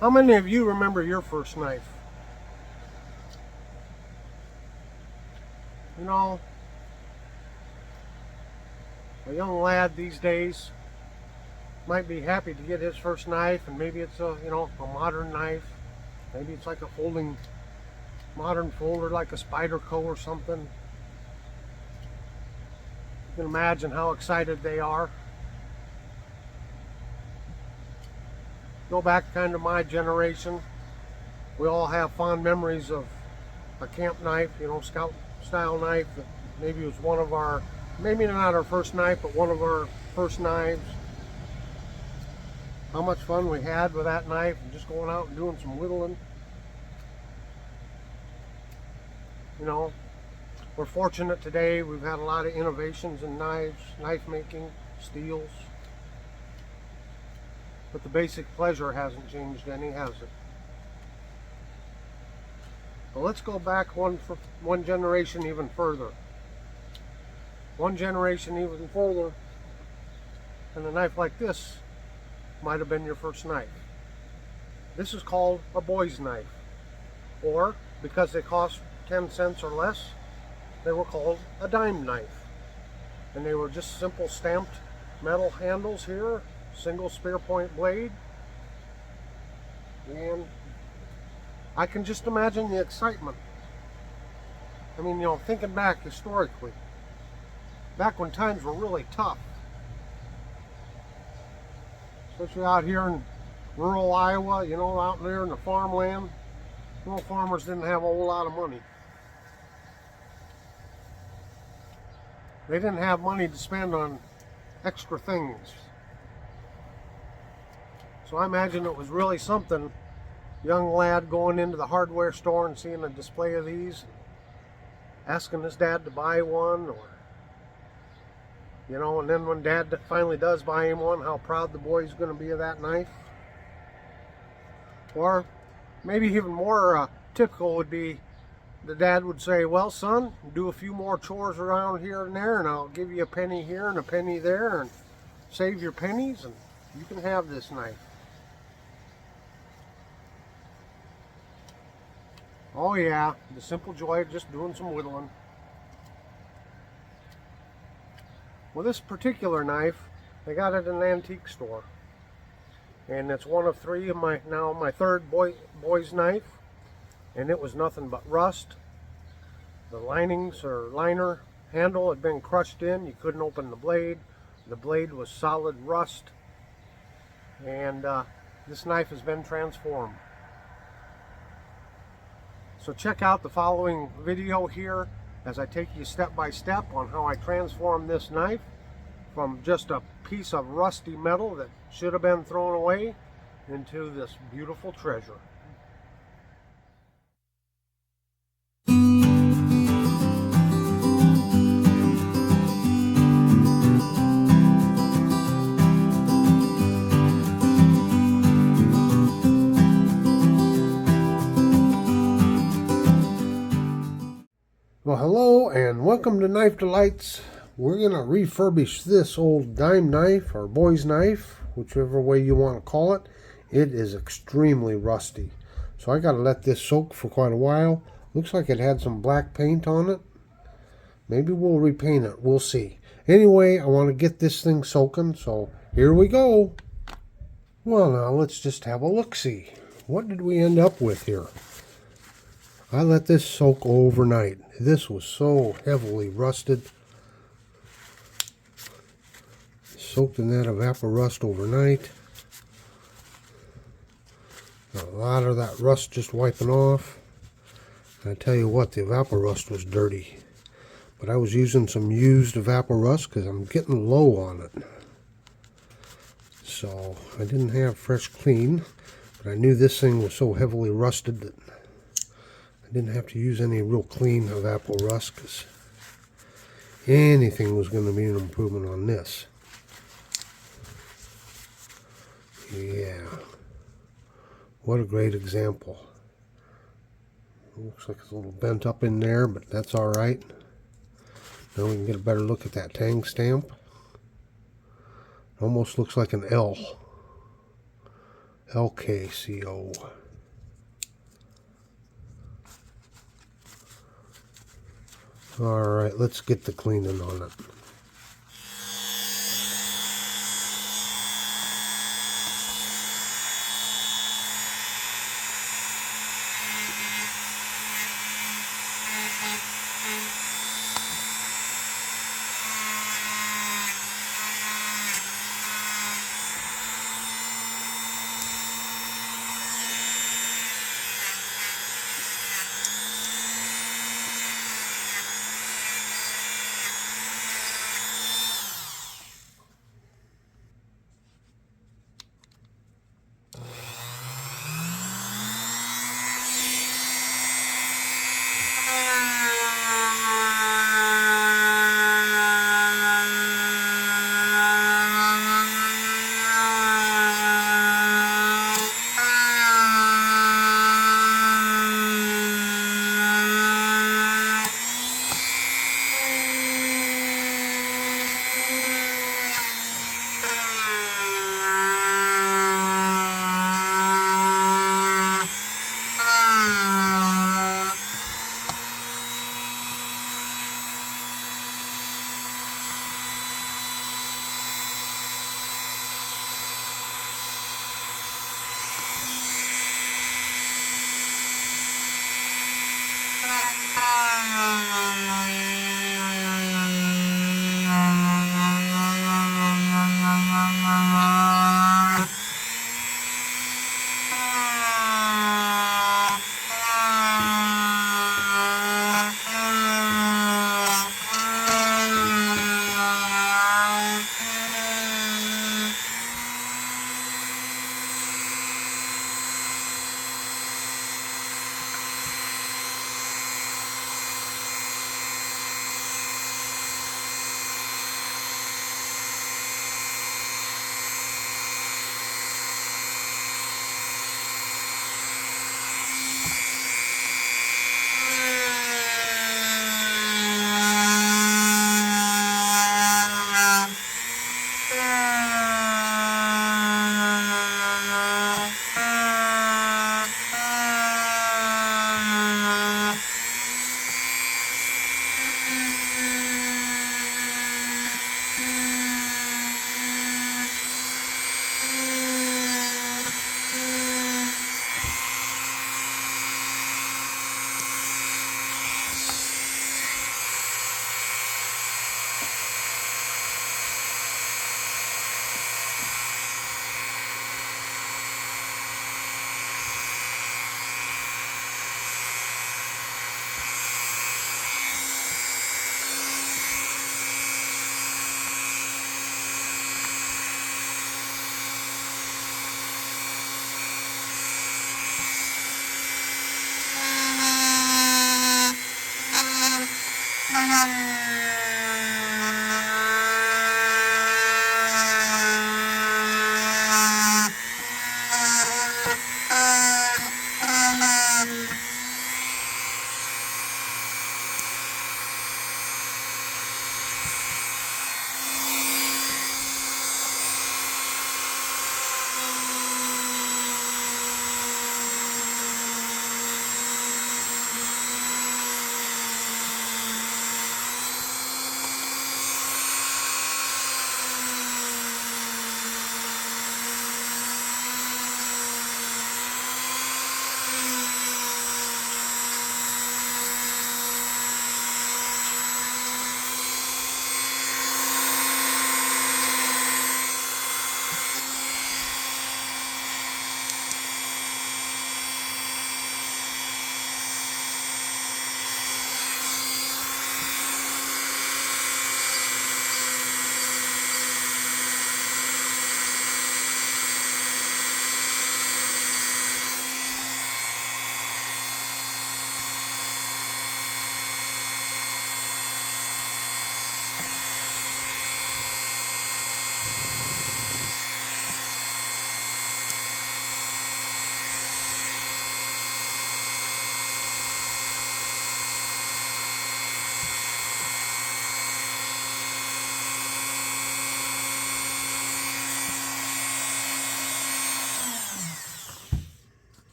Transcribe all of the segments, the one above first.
How many of you remember your first knife? You know, a young lad these days might be happy to get his first knife, and maybe it's a modern knife. Maybe it's like a folding modern folder, like a Spyderco or something. You can imagine how excited they are. Go back kind of my generation. We all have fond memories of a camp knife, scout style knife that maybe was one of our, maybe not our first knife, but one of our first knives. How much fun we had with that knife and just going out and doing some whittling. We're fortunate today. We've had a lot of innovations in knives, knife making, steels. But the basic pleasure hasn't changed any, has it? Well, let's go back one generation even further. One generation even further, and a knife like this might have been your first knife. This is called a boy's knife, or because they cost 10 cents or less, they were called a dime knife. And they were just simple stamped metal handles here, single spear point blade. And I can just imagine the excitement. I mean, thinking back historically, back when times were really tough, especially out here in rural Iowa, out there in the farmland, rural farmers didn't have a whole lot of money. They didn't have money to spend on extra things. So I imagine it was really something, young lad going into the hardware store and seeing a display of these, asking his dad to buy one, and then when dad finally does buy him one, how proud the boy's going to be of that knife. Or maybe even more typical would be the dad would say, well, son, do a few more chores around here and there, and I'll give you a penny here and a penny there, and save your pennies, and you can have this knife. Oh yeah, the simple joy of just doing some whittling. Well, this particular knife, I got it in an antique store. And it's one of three of my third boy's knife. And it was nothing but rust. The linings or liner handle had been crushed in. You couldn't open the blade. The blade was solid rust. And this knife has been transformed. So check out the following video here as I take you step by step on how I transformed this knife from just a piece of rusty metal that should have been thrown away into this beautiful treasure. Well, hello and welcome to Knife Delights. We're going to refurbish this old dime knife or boy's knife, whichever way you want to call it. It is extremely rusty. So I got to let this soak for quite a while. Looks like it had some black paint on it. Maybe we'll repaint it. We'll see. Anyway, I want to get this thing soaking, so here we go. Well, now let's just have a look-see. What did we end up with here? I let this soak overnight. This was so heavily rusted. Soaked in that evaporust overnight. A lot of that rust just wiping off. I tell you what, the evaporust was dirty. But I was using some used evaporust because I'm getting low on it. So I didn't have fresh clean, but I knew this thing was so heavily rusted that I didn't have to use any real clean evaporust because anything was going to be an improvement on this. Yeah, what a great example. Looks like it's a little bent up in there, but that's all right. Now we can get a better look at that tang stamp. It almost looks like an L. LKCO. Alright, let's get the cleaning on it.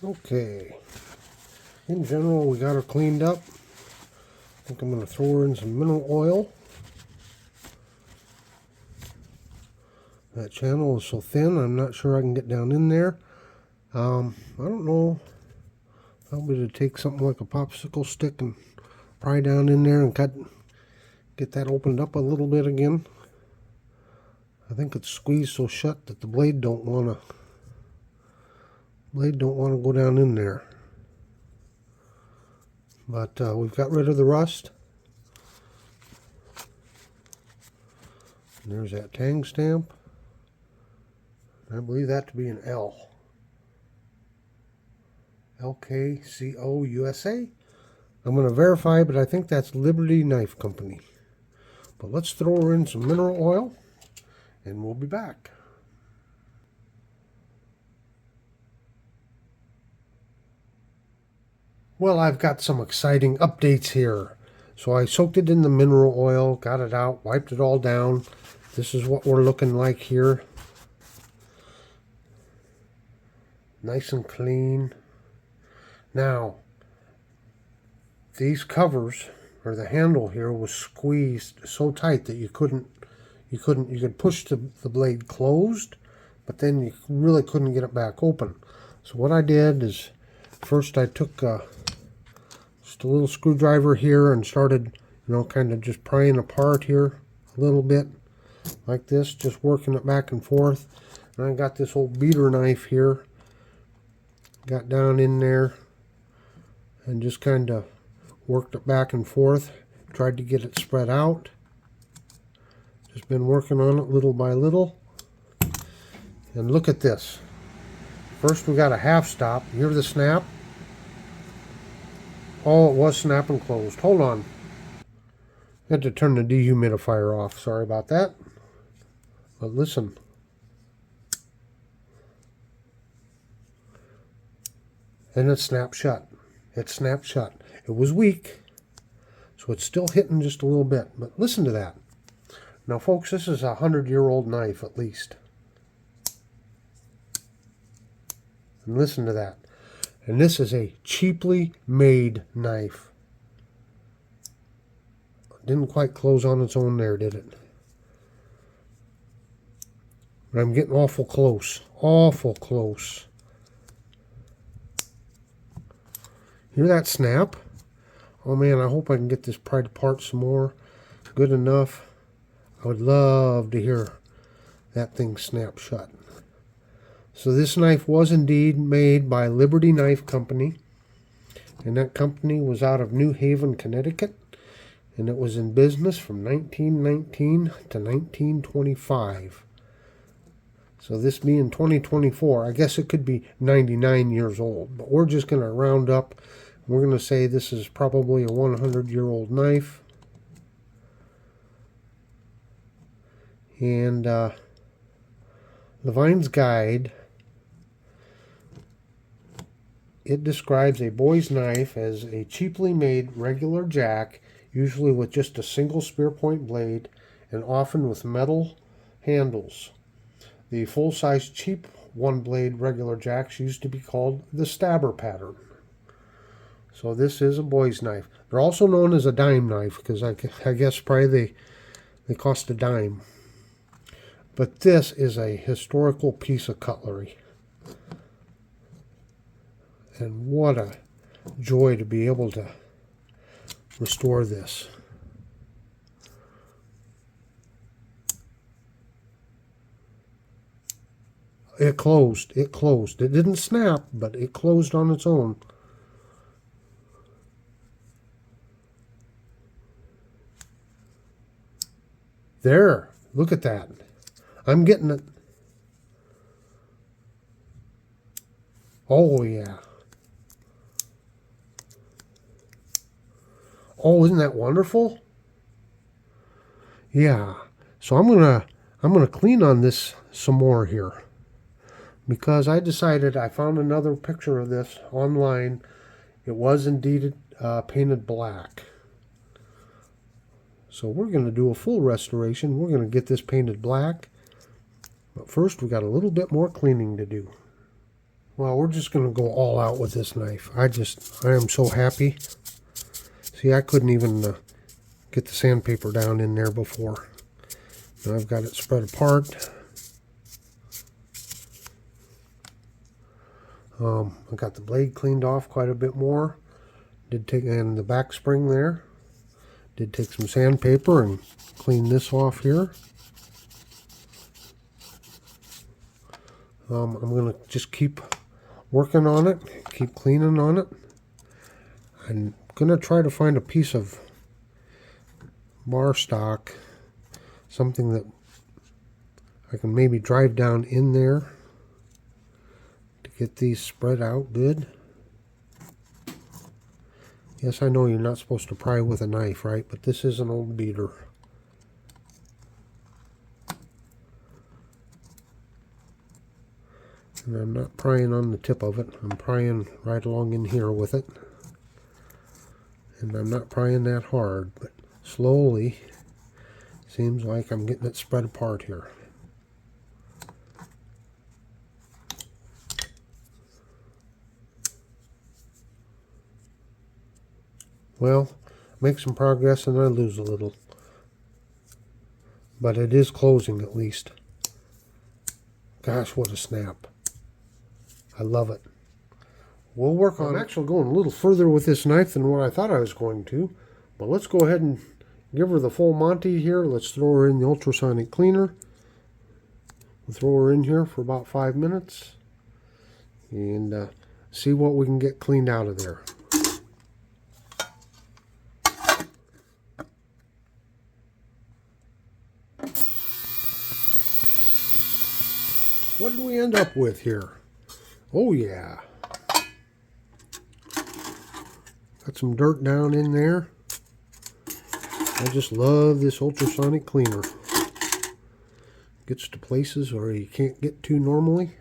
Okay. In general, we got her cleaned up. I think I'm going to throw her in some mineral oil. That channel is so thin, I'm not sure I can get down in there. I don't know. Probably to take something like a popsicle stick and pry down in there and get that opened up a little bit again. I think it's squeezed so shut that the blade don't want to go down in there. But we've got rid of the rust. And there's that tang stamp. I believe that to be an L. LKCO USA. I'm going to verify, but I think that's Liberty Knife Company. But let's throw her in some mineral oil, and we'll be back. Well, I've got some exciting updates here. So I soaked it in the mineral oil, got it out, wiped it all down. This is what we're looking like here. Nice and clean. Now, these covers, or the handle here, was squeezed so tight that you could push the blade closed, but then you really couldn't get it back open. So what I did is, first I took just a little screwdriver here and started, kind of just prying apart here a little bit, like this, just working it back and forth. And I got this old beater knife here, got down in there and just kind of worked it back and forth, tried to get it spread out. Just been working on it little by little. And look at this. First we got a half stop. You hear the snap? Oh, it was snapping closed. Hold on. I had to turn the dehumidifier off. Sorry about that. But listen. And it snapped shut. It snapped shut. It was weak, so it's still hitting just a little bit. But listen to that. Now, folks, this is a 100-year-old knife at least. And listen to that. And this is a cheaply made knife. Didn't quite close on its own there, did it? But I'm getting awful close. Awful close. Hear that snap? Oh man, I hope I can get this pried apart some more. Good enough. I would love to hear that thing snap shut. So this knife was indeed made by Liberty Knife Company. And that company was out of New Haven, Connecticut. And it was in business from 1919 to 1925. So this being 2024, I guess it could be 99 years old. But we're just going to round up. We're going to say this is probably a 100-year-old knife. And Levine's Guide, it describes a boy's knife as a cheaply made regular jack, usually with just a single spear point blade and often with metal handles. The full-size cheap one-blade regular jacks used to be called the stabber pattern. So this is a boy's knife. They're also known as a dime knife because I guess probably they cost a dime. But this is a historical piece of cutlery. And what a joy to be able to restore this. It closed. It closed. It didn't snap, but it closed on its own. There. Look at that. I'm getting it. Oh, yeah. Oh, isn't that wonderful? Yeah. So I'm gonna clean on this some more here, because I decided, I found another picture of this online. It was indeed painted black. So we're going to do a full restoration. We're going to get this painted black. But first we got a little bit more cleaning to do. Well, we're just going to go all out with this knife. I am so happy. See, I couldn't even get the sandpaper down in there before. Now I've got it spread apart. I got the blade cleaned off quite a bit more. And the back spring there. Did take some sandpaper and clean this off here. I'm going to just keep working on it, keep cleaning on it. I'm going to try to find a piece of bar stock, something that I can maybe drive down in there to get these spread out good. Yes, I know you're not supposed to pry with a knife, right? But this is an old beater. And I'm not prying on the tip of it. I'm prying right along in here with it. And I'm not prying that hard, but slowly, seems like I'm getting it spread apart here. Well, make some progress and I lose a little. But it is closing at least. Gosh, what a snap. I love it. We'll work on it. I'm actually going a little further with this knife than what I thought I was going to. But let's go ahead and give her the full Monty here. Let's throw her in the ultrasonic cleaner. We'll throw her in here for about 5 minutes. And see what we can get cleaned out of there. What do we end up with here? Oh yeah. Got some dirt down in there. I just love this ultrasonic cleaner. Gets to places where you can't get to normally.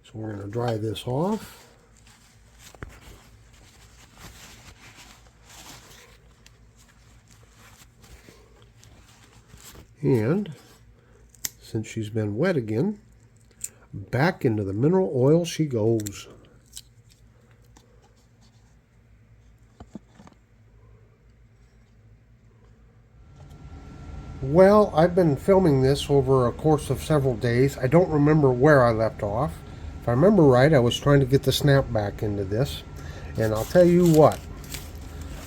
So we're going to dry this off. And since she's been wet again, back into the mineral oil she goes. Well, I've been filming this over a course of several days. I don't remember where I left off. If I remember right, I was trying to get the snap back into this. And I'll tell you what,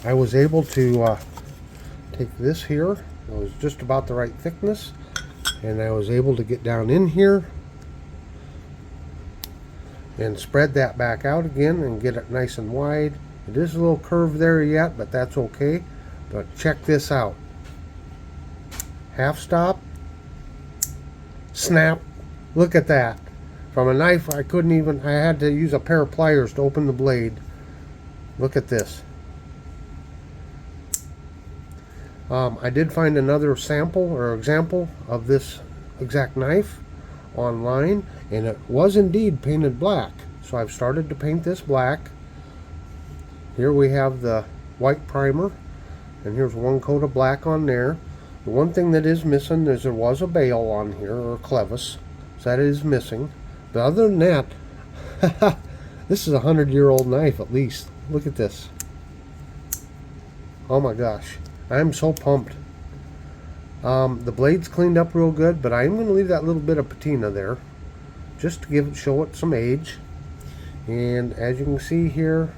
I was able to take this here. It was just about the right thickness. And I was able to get down in here and spread that back out again and get it nice and wide. It is a little curved there yet, but that's okay. But check this out. Half stop, snap. Look at that. From a knife, I had to use a pair of pliers to open the blade. Look at this. I did find another sample or example of this exact knife online, and it was indeed painted black. So I've started to paint this black. Here we have the white primer, and here's one coat of black on there. The one thing that is missing is there was a bail on here, or a clevis, so that is missing. But other than that, this is a 100-year-old knife at least. Look at this. Oh my gosh, I'm so pumped. The blade's cleaned up real good, but I'm going to leave that little bit of patina there just to show it some age. And as you can see here,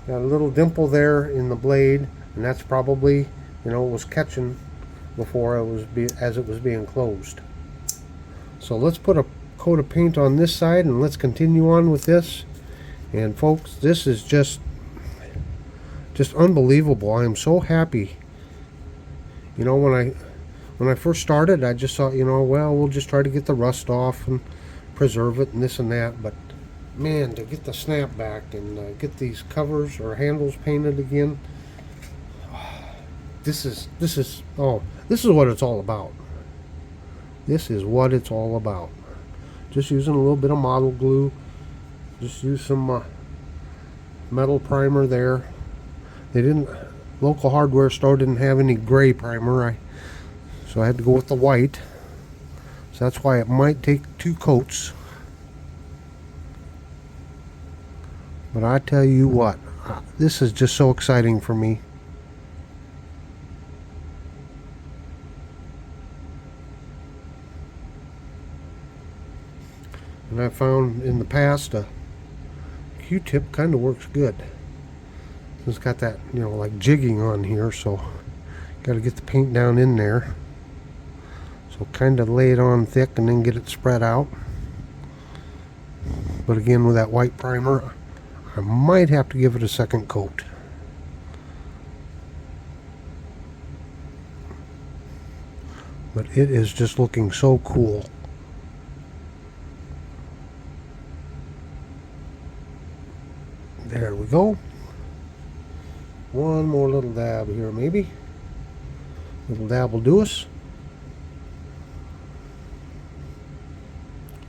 got a little dimple there in the blade, and that's probably, it was catching before as it was being closed. So let's put a coat of paint on this side and let's continue on with this. And folks, this is just unbelievable. I am so happy. When I first started, I just thought, well, we'll just try to get the rust off and preserve it and this and that. But man, to get the snap back and get these covers or handles painted again, this is what it's all about. This is what it's all about. Just using a little bit of model glue. Just use some metal primer there. Local hardware store didn't have any gray primer, so I had to go with the white. So that's why it might take 2 coats. But I tell you what, this is just so exciting for me. And I found in the past a Q-tip kind of works good. It's got that, you know, like jigging on here, so got to get the paint down in there. So kind of lay it on thick and then get it spread out. But again, with that white primer, I might have to give it a second coat. But it is just looking so cool. There we go. One more little dab here, maybe. Little dab will do us.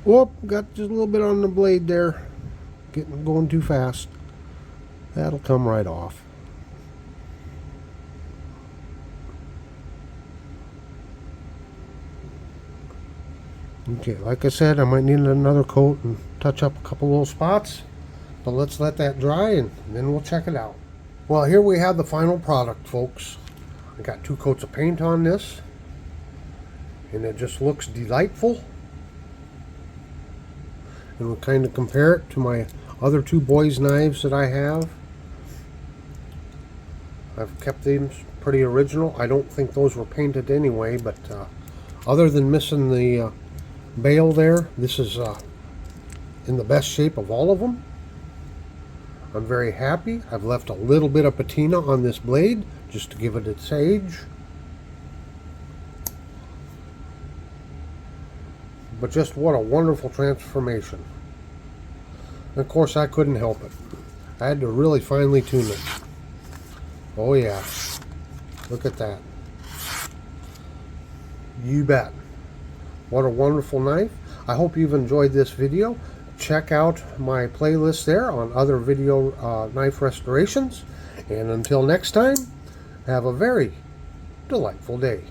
Whoop, got just a little bit on the blade there. Going too fast. That'll come right off. Okay, like I said, I might need another coat and touch up a couple little spots. But let's let that dry and then we'll check it out. Well, here we have the final product, folks. I got 2 coats of paint on this, and it just looks delightful. And we'll kind of compare it to my other 2 boys' knives that I have. I've kept them pretty original. I don't think those were painted anyway, but other than missing the bail there, this is in the best shape of all of them. I'm very happy. I've left a little bit of patina on this blade just to give it its age. But just what a wonderful transformation. And of course, I couldn't help it. I had to really finely tune it. Oh yeah. Look at that. You bet. What a wonderful knife. I hope you've enjoyed this video. Check out my playlist there on other video knife restorations. And until next time, have a very delightful day.